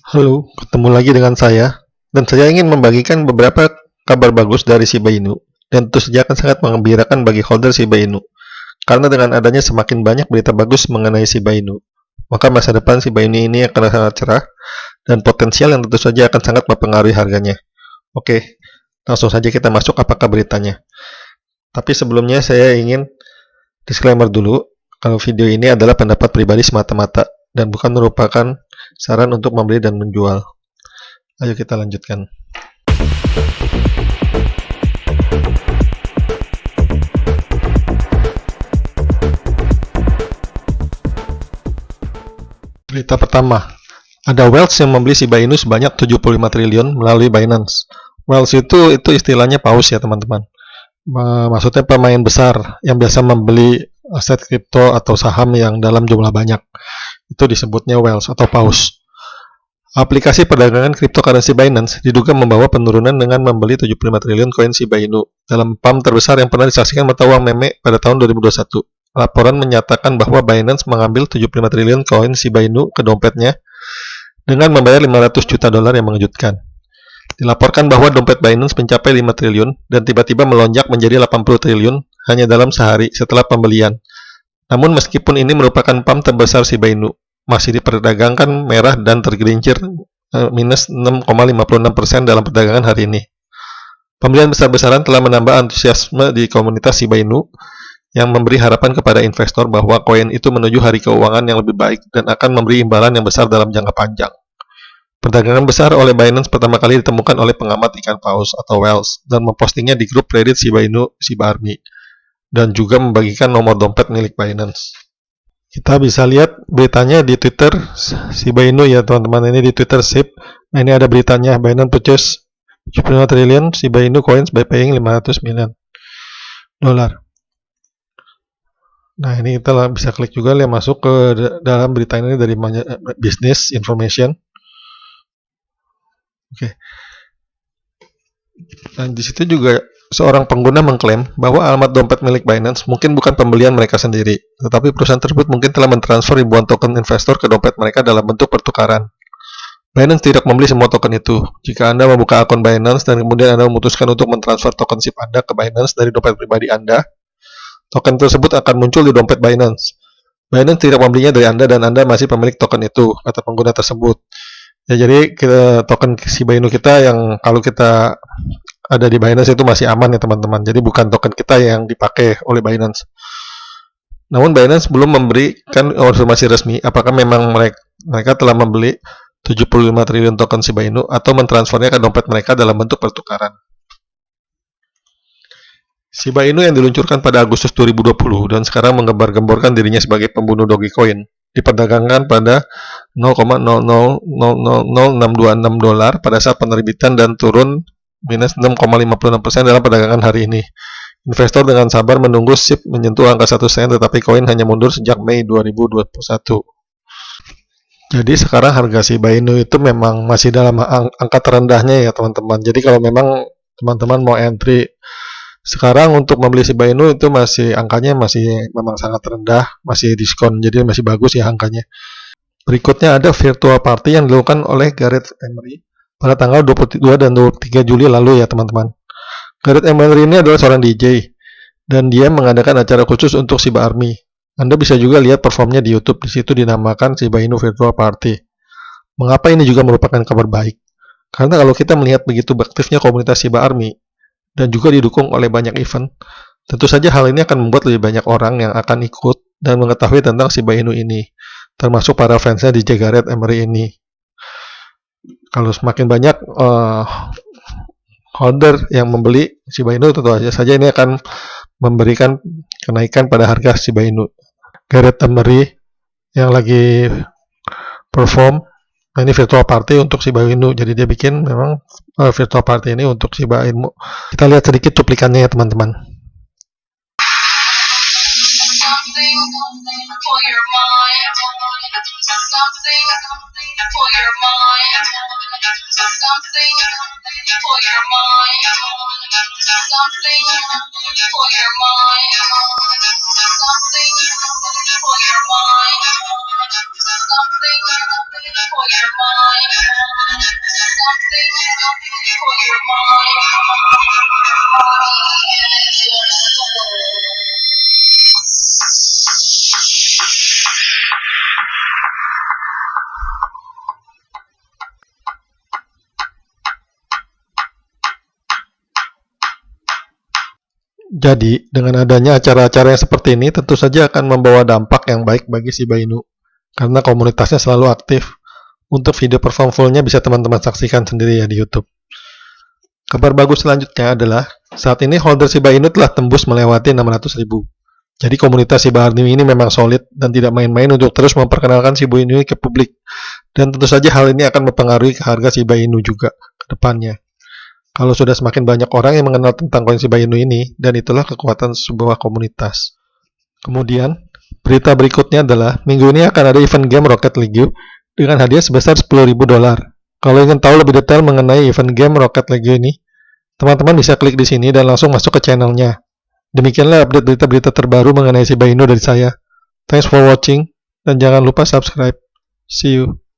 Halo, ketemu lagi dengan saya. Dan saya ingin membagikan beberapa kabar bagus dari Shiba Inu. Dan tentu saja akan sangat mengembirakan bagi holder Shiba Inu. Karena dengan adanya semakin banyak berita bagus mengenai Shiba Inu, maka masa depan Shiba Inu ini akan sangat cerah dan potensial yang tentu saja akan sangat mempengaruhi harganya. Oke, langsung saja kita masuk apakah beritanya. Tapi sebelumnya saya ingin disclaimer dulu, kalau video ini adalah pendapat pribadi semata-mata dan bukan merupakan saran untuk membeli dan menjual. Ayo kita lanjutkan. Berita pertama, ada Wells yang membeli Shiba Inu sebanyak 75 triliun melalui Binance. Wells itu istilahnya paus ya teman-teman. Maksudnya pemain besar yang biasa membeli aset kripto atau saham yang dalam jumlah banyak. Itu disebutnya Wells atau paus. Aplikasi perdagangan cryptocurrency Binance diduga membawa penurunan dengan membeli 75 triliun koin Shiba Inu dalam pump terbesar yang pernah disaksikan mata uang meme pada tahun 2021. Laporan menyatakan bahwa Binance mengambil 75 triliun koin Shiba Inu ke dompetnya dengan membayar 500 juta dolar yang mengejutkan. Dilaporkan bahwa dompet Binance mencapai 5 triliun dan tiba-tiba melonjak menjadi 80 triliun hanya dalam sehari setelah pembelian. Namun meskipun ini merupakan pump terbesar Shiba Inu, masih diperdagangkan merah dan tergelincir minus 6,56% dalam perdagangan hari ini. Pembelian besar-besaran telah menambah antusiasme di komunitas Shiba Inu yang memberi harapan kepada investor bahwa koin itu menuju hari keuangan yang lebih baik dan akan memberi imbalan yang besar dalam jangka panjang. Perdagangan besar oleh Binance pertama kali ditemukan oleh pengamat ikan paus atau whales dan mempostingnya di grup Reddit Shiba Inu Shiba Army dan juga membagikan nomor dompet milik Binance. Kita bisa lihat beritanya di Twitter Shiba Inu ya teman-teman, ini di Twitter SIP. Nah ini ada beritanya, Binance purchase 75 triliun Shiba Inu coins by paying 500 million dolar. Nah ini kita bisa klik juga lihat masuk ke dalam berita ini dari business information. Oke. Dan di situ juga seorang pengguna mengklaim bahwa alamat dompet milik Binance mungkin bukan pembelian mereka sendiri, tetapi perusahaan tersebut mungkin telah mentransfer ribuan token investor ke dompet mereka dalam bentuk pertukaran. Binance tidak membeli semua token itu. Jika Anda membuka akun Binance dan kemudian Anda memutuskan untuk mentransfer token SIP Anda ke Binance dari dompet pribadi Anda, token tersebut akan muncul di dompet Binance. Binance tidak membelinya dari Anda dan Anda masih pemilik token itu, kata pengguna tersebut. Ya, jadi token Shiba Inu kita yang kalau kita ada di Binance itu masih aman ya teman-teman. Jadi bukan token kita yang dipakai oleh Binance. Namun Binance belum memberikan informasi resmi apakah memang mereka telah membeli 75 triliun token Shiba Inu atau mentransfernya ke dompet mereka dalam bentuk pertukaran. Shiba Inu yang diluncurkan pada Agustus 2020 dan sekarang menggembar-gemborkan dirinya sebagai pembunuh Dogecoin diperdagangkan pada 0,0000626 dolar pada saat penerbitan dan turun minus 6,56% dalam perdagangan hari ini. Investor dengan sabar menunggu SIP menyentuh angka 1 sen, tetapi koin hanya mundur sejak Mei 2021. Jadi sekarang harga Shiba Inu itu memang masih dalam angka terendahnya ya teman-teman. Jadi kalau memang teman-teman mau entry sekarang untuk membeli Shiba Inu itu angkanya masih memang sangat rendah, masih diskon, jadi masih bagus ya angkanya. Berikutnya ada virtual party yang dilakukan oleh Gareth Emery pada tanggal 22 dan 23 Juli lalu ya teman-teman. Gareth Emery ini adalah seorang DJ dan dia mengadakan acara khusus untuk Shiba Army. Anda bisa juga lihat performnya di YouTube, di situ dinamakan Shiba Inu Virtual Party. Mengapa ini juga merupakan kabar baik? Karena kalau kita melihat begitu aktifnya komunitas Shiba Army dan juga didukung oleh banyak event, tentu saja hal ini akan membuat lebih banyak orang yang akan ikut dan mengetahui tentang Shiba Inu ini, termasuk para fansnya DJ Gareth Emery ini. Kalau semakin banyak holder yang membeli Shiba Inu, tentu saja ini akan memberikan kenaikan pada harga Shiba Inu. Gareth Emery yang lagi perform, nah ini virtual party untuk Shiba Inu, jadi dia bikin memang virtual party ini untuk Shiba Inu. Kita lihat sedikit cuplikannya ya teman-teman. Jadi, dengan adanya acara-acara yang seperti ini tentu saja akan membawa dampak yang baik bagi Shiba Inu, karena komunitasnya selalu aktif. Untuk video perform full-nya bisa teman-teman saksikan sendiri ya di YouTube. Kabar bagus selanjutnya adalah, saat ini holder Shiba Inu telah tembus melewati 600.000. Jadi komunitas Shiba Inu ini memang solid dan tidak main-main untuk terus memperkenalkan Shiba Inu ke publik. Dan tentu saja hal ini akan mempengaruhi harga Shiba Inu juga ke depannya. Kalau sudah semakin banyak orang yang mengenal tentang koin Shiba Inu ini, dan itulah kekuatan sebuah komunitas. Kemudian, berita berikutnya adalah, minggu ini akan ada event game Rocket League dengan hadiah sebesar $10.000. Kalau ingin tahu lebih detail mengenai event game Rocket League ini, teman-teman bisa klik di sini dan langsung masuk ke channelnya. Demikianlah update berita-berita terbaru mengenai Shiba Inu dari saya. Thanks for watching, dan jangan lupa subscribe. See you.